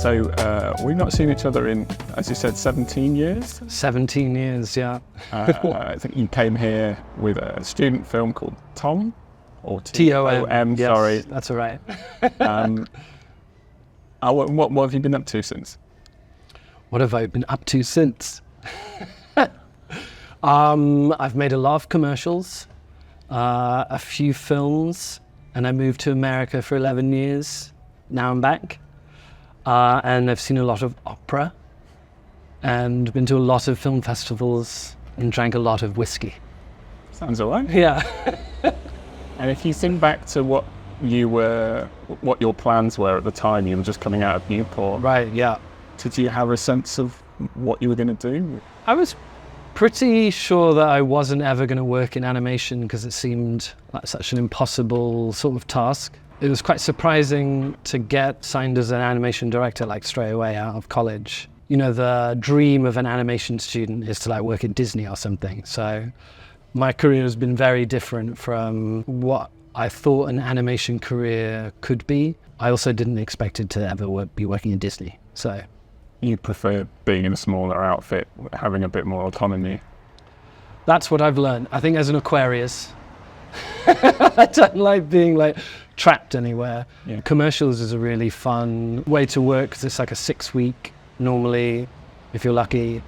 So we've not seen each other in, as you said, 17 years? 17 years, yeah. I think you came here with a student film called Tom, or T-O-M, yes, sorry. That's all right. What have you been up to since? What have I been up to since? I've made a lot of commercials, a few films, and I moved to America for 11 years. Now I'm back. And I've seen a lot of opera and been to a lot of film festivals and drank a lot of whiskey. Sounds all right. Yeah. And if you think back to what your plans were at the time, you were just coming out of Newport. Right, yeah. Did you have a sense of what you were going to do? I was pretty sure that I wasn't ever going to work in animation because it seemed like such an impossible sort of task. It was quite surprising to get signed as an animation director like straight away out of college. You know, the dream of an animation student is to like work at Disney or something. So my career has been very different from what I thought an animation career could be. I also didn't expect it to ever be working at Disney. So you prefer being in a smaller outfit, having a bit more autonomy? That's what I've learned. I think as an Aquarius, I don't like being like trapped anywhere. Yeah. Commercials is a really fun way to work because it's like a 6-week, normally, if you're lucky,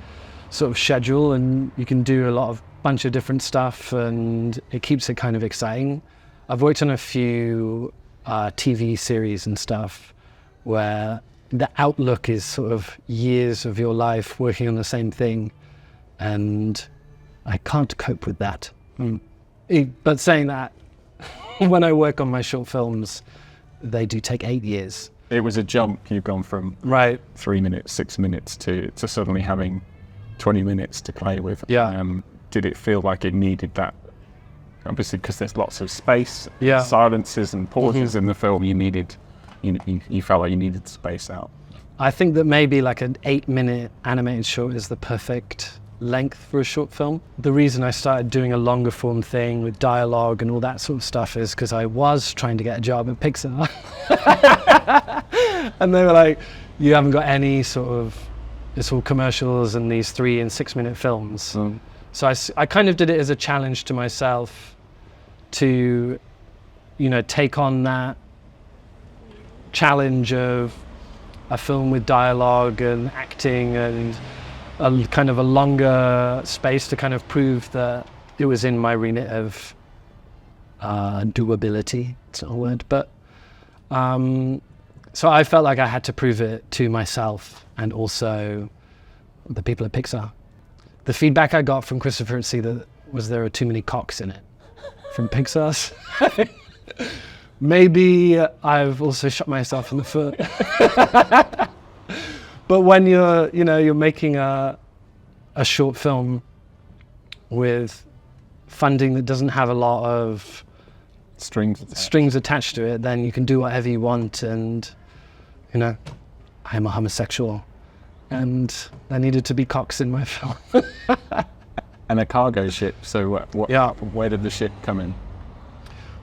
sort of schedule, and you can do a bunch of different stuff, and it keeps it kind of exciting. I've worked on a few TV series and stuff where the outlook is sort of years of your life working on the same thing, and I can't cope with that. But saying that, when I work on my short films, they do take 8 years. It was a jump. You've gone from 3 minutes, 6 minutes to suddenly having 20 minutes to play with. Yeah. Did it feel like it needed that? Obviously, because there's lots of space, yeah, silences and pauses in the film. You felt like you needed to space out. I think that maybe like an 8-minute animated short is the perfect length for a short film. The reason I started doing a longer form thing with dialogue and all that sort of stuff is because I was trying to get a job at Pixar. And they were like, you haven't got any sort of, it's all commercials and these 3 and 6 minute films. So I kind of did it as a challenge to myself to, take on that challenge of a film with dialogue and acting and a kind of a longer space to kind of prove that it was in my remit of doability. It's not a word, but so I felt like I had to prove it to myself and also the people at Pixar. The feedback I got from Christopher at Sea was there are too many cocks in it from Pixar's. Maybe I've also shot myself in the foot. But when you're making a short film with funding that doesn't have a lot of strings attached to it, then you can do whatever you want. And I am a homosexual, and there needed to be cocks in my film. And a cargo ship. So where did the ship come in?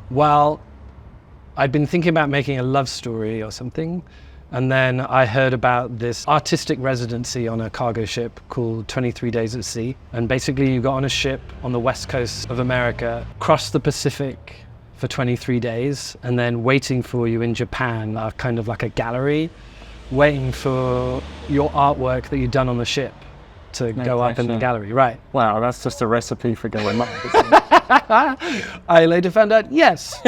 Well, I'd been thinking about making a love story or something. And then I heard about this artistic residency on a cargo ship called 23 Days at Sea. And basically you got on a ship on the west coast of America, crossed the Pacific for 23 days, and then waiting for you in Japan, kind of like a gallery, waiting for your artwork that you'd done on the ship to go up in the gallery. Right. Wow, that's just a recipe for going up. I later found out, yes.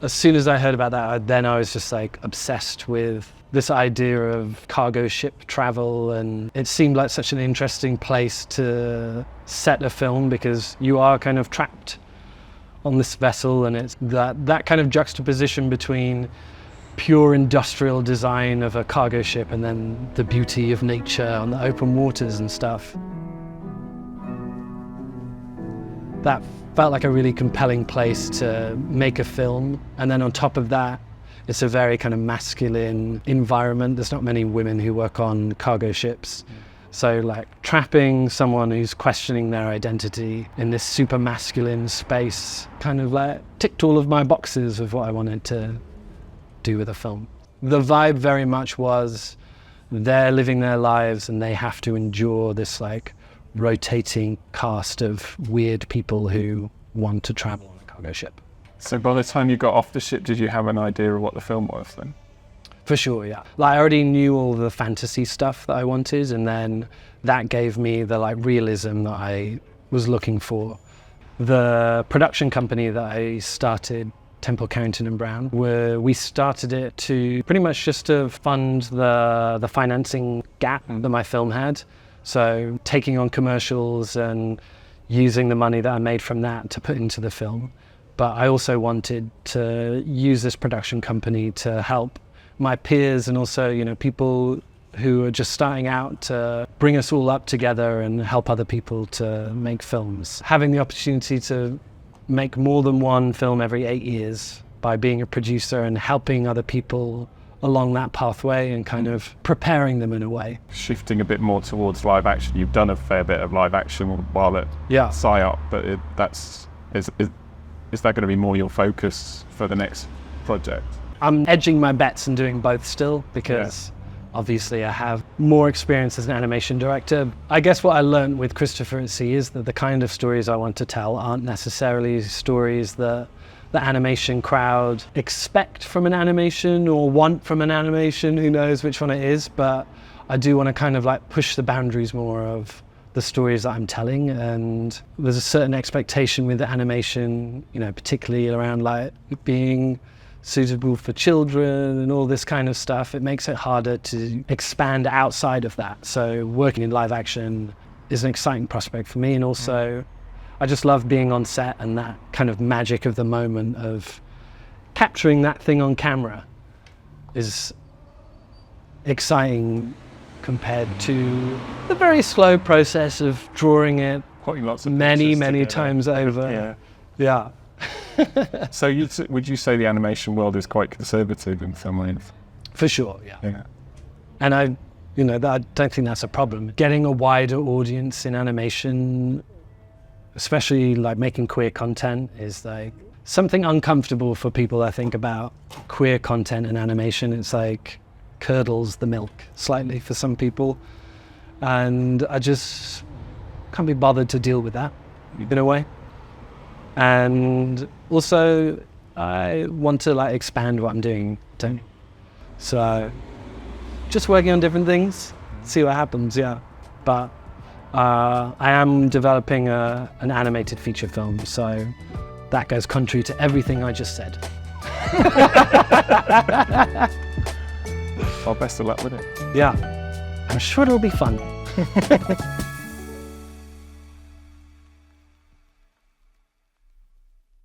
As soon as I heard about that, then I was just like obsessed with this idea of cargo ship travel, and it seemed like such an interesting place to set a film because you are kind of trapped on this vessel, and it's that kind of juxtaposition between pure industrial design of a cargo ship and then the beauty of nature on the open waters and stuff. That felt like a really compelling place to make a film. And then on top of that, it's a very kind of masculine environment. There's not many women who work on cargo ships. So like trapping someone who's questioning their identity in this super masculine space kind of like ticked all of my boxes of what I wanted to do with a film. The vibe very much was they're living their lives and they have to endure this like rotating cast of weird people who want to travel on a cargo ship. So by the time you got off the ship, did you have an idea of what the film was then? For sure, yeah. Like I already knew all the fantasy stuff that I wanted, and then that gave me the like realism that I was looking for. The production company that I started, Temple, Carrington and Brown, we started it to pretty much just to fund the financing gap that my film had. So taking on commercials and using the money that I made from that to put into the film. But I also wanted to use this production company to help my peers and also, you know, people who are just starting out, to bring us all up together and help other people to make films. Having the opportunity to make more than one film every 8 years by being a producer and helping other people along that pathway and kind of preparing them in a way. Shifting a bit more towards live action. You've done a fair bit of live action while at PSYOP, but is that going to be more your focus for the next project? I'm edging my bets and doing both still because obviously I have more experience as an animation director. I guess what I learned with Christopher at Sea is that the kind of stories I want to tell aren't necessarily stories that the animation crowd expect from an animation or want from an animation, who knows which one it is, but I do want to kind of like push the boundaries more of the stories that I'm telling, and there's a certain expectation with the animation, you know, particularly around like being suitable for children and all this kind of stuff. It makes it harder to expand outside of that. So working in live action is an exciting prospect for me, and also I just love being on set and that kind of magic of the moment of capturing that thing on camera is exciting compared to the very slow process of drawing it Putting lots of many times over. Yeah. So would you say the animation world is quite conservative in some ways? For sure, yeah. And I don't think that's a problem. Getting a wider audience in animation, especially like making queer content, is like something uncomfortable for people, I think, about queer content and animation. It's like curdles the milk slightly for some people. And I just can't be bothered to deal with that in a way. And also I want to like expand what I'm doing, don't you? So just working on different things, see what happens, But I am developing an animated feature film, so that goes contrary to everything I just said. Well, best of luck with it. Yeah, I'm sure it'll be fun.